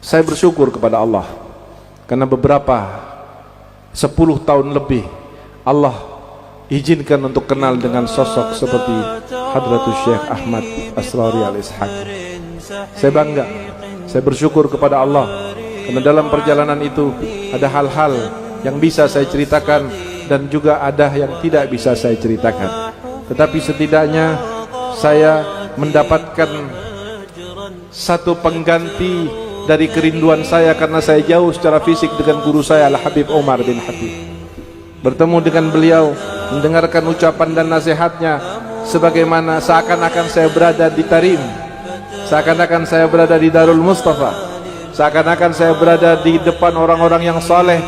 Saya bersyukur kepada Allah karena beberapa 10 tahun lebih Allah izinkan untuk kenal dengan sosok seperti Hadratus Syekh Ahmad Asrari Al-Ishaq. Saya bangga, saya bersyukur kepada Allah karena dalam perjalanan itu ada hal-hal yang bisa saya ceritakan dan juga ada yang tidak bisa saya ceritakan. Tetapi setidaknya saya mendapatkan satu pengganti dari kerinduan saya karena saya jauh secara fisik dengan guru saya Al-Habib Omar bin Habib. Bertemu dengan beliau, mendengarkan ucapan dan nasihatnya, sebagaimana seakan-akan saya berada di Tarim, seakan-akan saya berada di Darul Mustafa, seakan-akan saya berada di depan orang-orang yang saleh,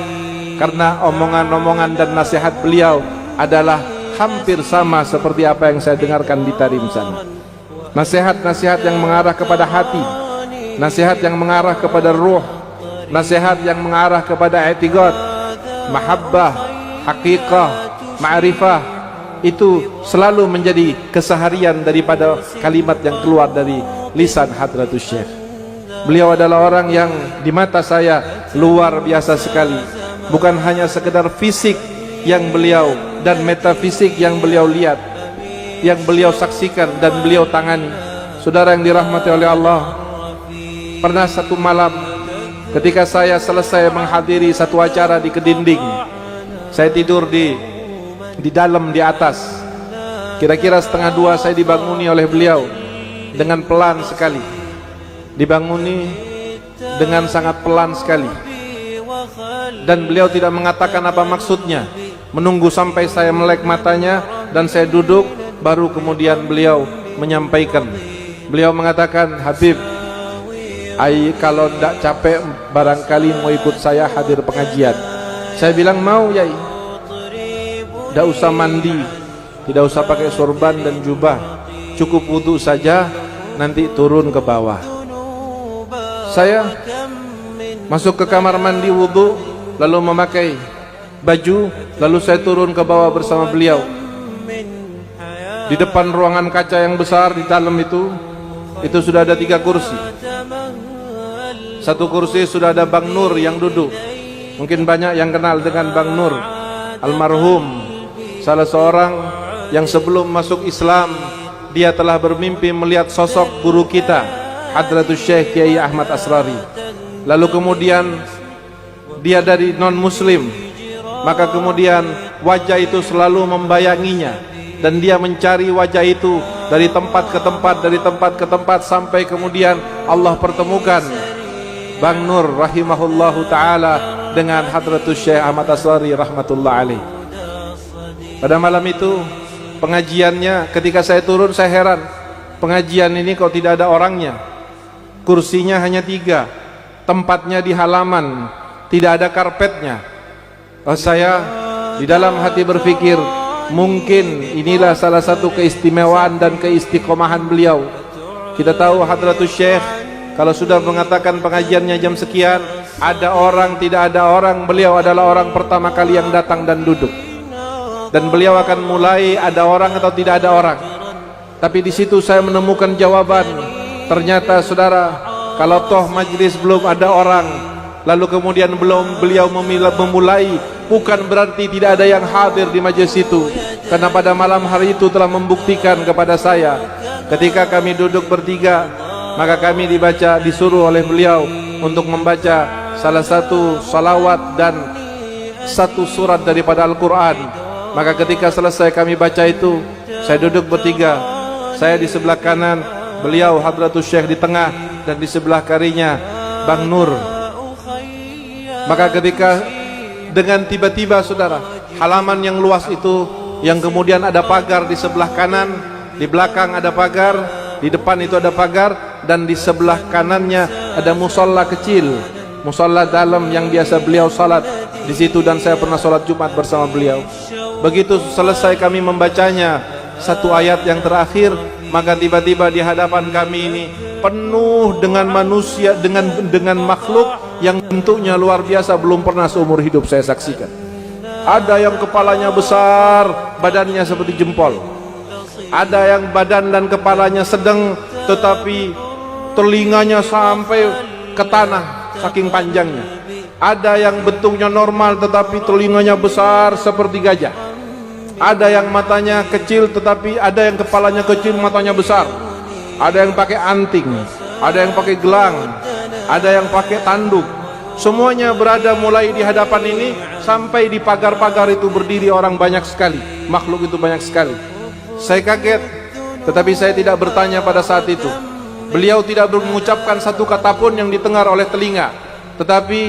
karena omongan-omongan dan nasihat beliau adalah hampir sama seperti apa yang saya dengarkan di Tarim sana. Nasihat-nasihat yang mengarah kepada hati, nasihat yang mengarah kepada ruh, nasihat yang mengarah kepada i'tiqad, mahabbah, hakikah, ma'rifah, itu selalu menjadi keseharian daripada kalimat yang keluar dari lisan Hadratus Syekh. Beliau adalah orang yang di mata saya luar biasa sekali. Bukan hanya sekedar fisik yang beliau dan metafisik yang beliau lihat, yang beliau saksikan dan beliau tangani. Saudara yang dirahmati oleh Allah, pernah satu malam ketika saya selesai menghadiri satu acara di Kedinding, saya tidur di dalam di atas. Kira-kira 1:30 saya dibanguni oleh beliau dengan pelan sekali. Dibanguni dengan sangat pelan sekali. Dan beliau tidak mengatakan apa maksudnya. Menunggu sampai saya melek matanya dan saya duduk, baru kemudian beliau menyampaikan. Beliau mengatakan, Habib, kalau tidak capek barangkali mau ikut saya hadir pengajian. Saya bilang mau, Yai. Tidak usah mandi, tidak usah pakai sorban dan jubah, cukup wudhu saja, nanti turun ke bawah. Saya masuk ke kamar mandi wudhu, lalu memakai baju, lalu saya turun ke bawah bersama beliau. Di depan ruangan kaca yang besar di dalam itu sudah ada 3 kursi. Satu kursi sudah ada Bang Nur yang duduk. Mungkin banyak yang kenal dengan Bang Nur, almarhum, salah seorang yang sebelum masuk Islam dia telah bermimpi melihat sosok guru kita Hadratus Syekh Kiai Ahmad Asrari. Lalu kemudian dia dari non muslim, maka kemudian wajah itu selalu membayanginya dan dia mencari wajah itu dari tempat ke tempat, dari tempat ke tempat, sampai kemudian Allah pertemukan Bang Nur rahimahullahu ta'ala dengan Hadratus Syekh Ahmad Asrari rahmatullah alaih. Pada malam itu pengajiannya, ketika saya turun saya heran, pengajian ini kok tidak ada orangnya. Kursinya hanya 3, tempatnya di halaman, tidak ada karpetnya. Saya di dalam hati berpikir, mungkin inilah salah satu keistimewaan dan keistiqomahan beliau. Kita tahu Hadratus Syekh kalau sudah mengatakan pengajiannya jam sekian, ada orang tidak ada orang, beliau adalah orang pertama kali yang datang dan duduk. Dan beliau akan mulai ada orang atau tidak ada orang. Tapi di situ saya menemukan jawaban. Ternyata saudara, kalau toh majlis belum ada orang, lalu kemudian belum beliau memulai, bukan berarti tidak ada yang hadir di majlis itu. Karena pada malam hari itu telah membuktikan kepada saya, ketika kami duduk bertiga, maka kami disuruh oleh beliau untuk membaca salah satu salawat dan satu surat daripada Al-Quran. Maka ketika selesai kami baca itu, saya duduk bertiga, saya di sebelah kanan, beliau Hadratus Syekh di tengah, dan di sebelah kirinya Bang Nur. Maka ketika dengan tiba-tiba saudara, halaman yang luas itu, yang kemudian ada pagar di sebelah kanan, di belakang ada pagar, di depan itu ada pagar, dan di sebelah kanannya ada musola kecil, musola dalam yang biasa beliau salat di situ, dan saya pernah salat Jumat bersama beliau. Begitu selesai kami membacanya satu ayat yang terakhir, maka tiba-tiba di hadapan kami ini penuh dengan manusia, dengan makhluk yang bentuknya luar biasa, belum pernah seumur hidup saya saksikan. Ada yang kepalanya besar, badannya seperti jempol. Ada yang badan dan kepalanya sedang, tetapi telinganya sampai ke tanah. saking panjangnya. Ada yang bentuknya normal tetapi telinganya besar seperti gajah. Ada yang matanya kecil tetapi ada yang kepalanya kecil matanya besar. Ada yang pakai anting, ada yang pakai gelang, ada yang pakai tanduk. Semuanya berada mulai di hadapan ini sampai di pagar-pagar itu berdiri orang banyak sekali. Makhluk itu banyak sekali. Saya kaget, tetapi saya tidak bertanya pada saat itu. Beliau tidak mengucapkan satu kata pun yang didengar oleh telinga. Tetapi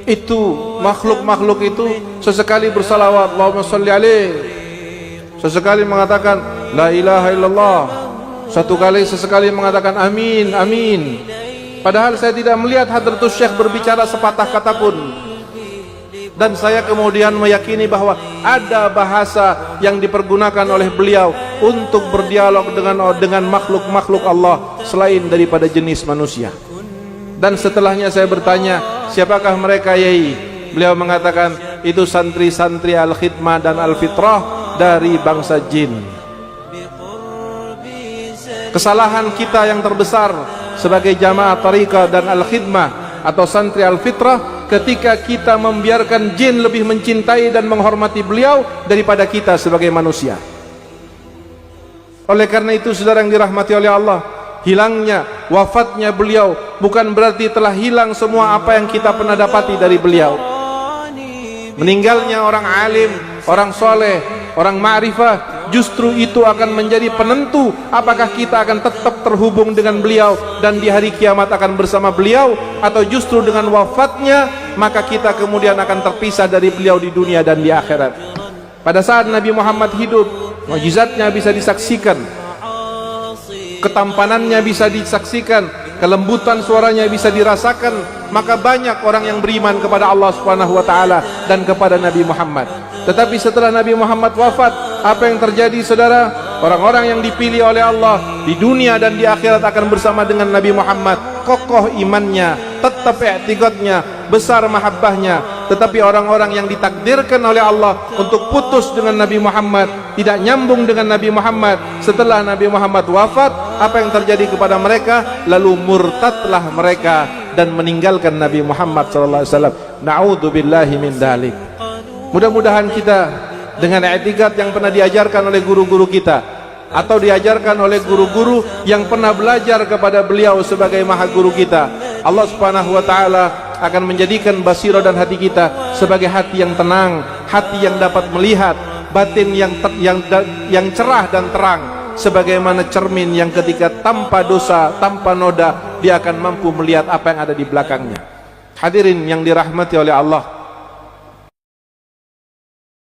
itu makhluk-makhluk itu sesekali bersalawat Allahumma sholli alaih, sesekali mengatakan la ilaha illallah, sesekali mengatakan amin amin. Padahal saya tidak melihat Hadratus Syekh berbicara sepatah kata pun. Dan saya kemudian meyakini bahwa ada bahasa yang dipergunakan oleh beliau untuk berdialog dengan makhluk-makhluk Allah selain daripada jenis manusia. Dan setelahnya saya bertanya, siapakah mereka Yai? Beliau mengatakan, itu santri-santri Al-Khidmah dan Al-Fitrah dari bangsa jin. Kesalahan kita yang terbesar sebagai jamaah Tariqah dan Al-Khidmah atau santri Al-Fitrah ketika kita membiarkan jin lebih mencintai dan menghormati beliau daripada kita sebagai manusia. Oleh karena itu, saudara yang dirahmati oleh Allah, hilangnya, wafatnya beliau bukan berarti telah hilang semua apa yang kita pernah dapati dari beliau. Meninggalnya orang alim, orang soleh, orang ma'rifah, justru itu akan menjadi penentu apakah kita akan tetap terhubung dengan beliau dan di hari kiamat akan bersama beliau, atau justru dengan wafatnya maka kita kemudian akan terpisah dari beliau di dunia dan di akhirat. Pada saat Nabi Muhammad hidup, mukjizatnya bisa disaksikan, ketampanannya bisa disaksikan, kelembutan suaranya bisa dirasakan, maka banyak orang yang beriman kepada Allah Subhanahu wa taala dan kepada Nabi Muhammad. Tetapi setelah Nabi Muhammad wafat, apa yang terjadi saudara? Orang-orang yang dipilih oleh Allah di dunia dan di akhirat akan bersama dengan Nabi Muhammad, kokoh imannya, tetap i'tiqadnya, besar mahabbahnya. Tetapi orang-orang yang ditakdirkan oleh Allah untuk putus dengan Nabi Muhammad, tidak nyambung dengan Nabi Muhammad, setelah Nabi Muhammad wafat, apa yang terjadi kepada mereka? Lalu murtadlah mereka dan meninggalkan Nabi Muhammad SAW. Na'udzubillahi min dzalik. Mudah-mudahan kita dengan i'tiqad yang pernah diajarkan oleh guru-guru kita, atau diajarkan oleh guru-guru yang pernah belajar kepada beliau sebagai maha guru kita, Allah Subhanahu wa taala akan menjadikan basirah dan hati kita sebagai hati yang tenang, hati yang dapat melihat, batin yang cerah dan terang, sebagaimana cermin yang ketika tanpa dosa, tanpa noda, dia akan mampu melihat apa yang ada di belakangnya. Hadirin yang dirahmati oleh Allah,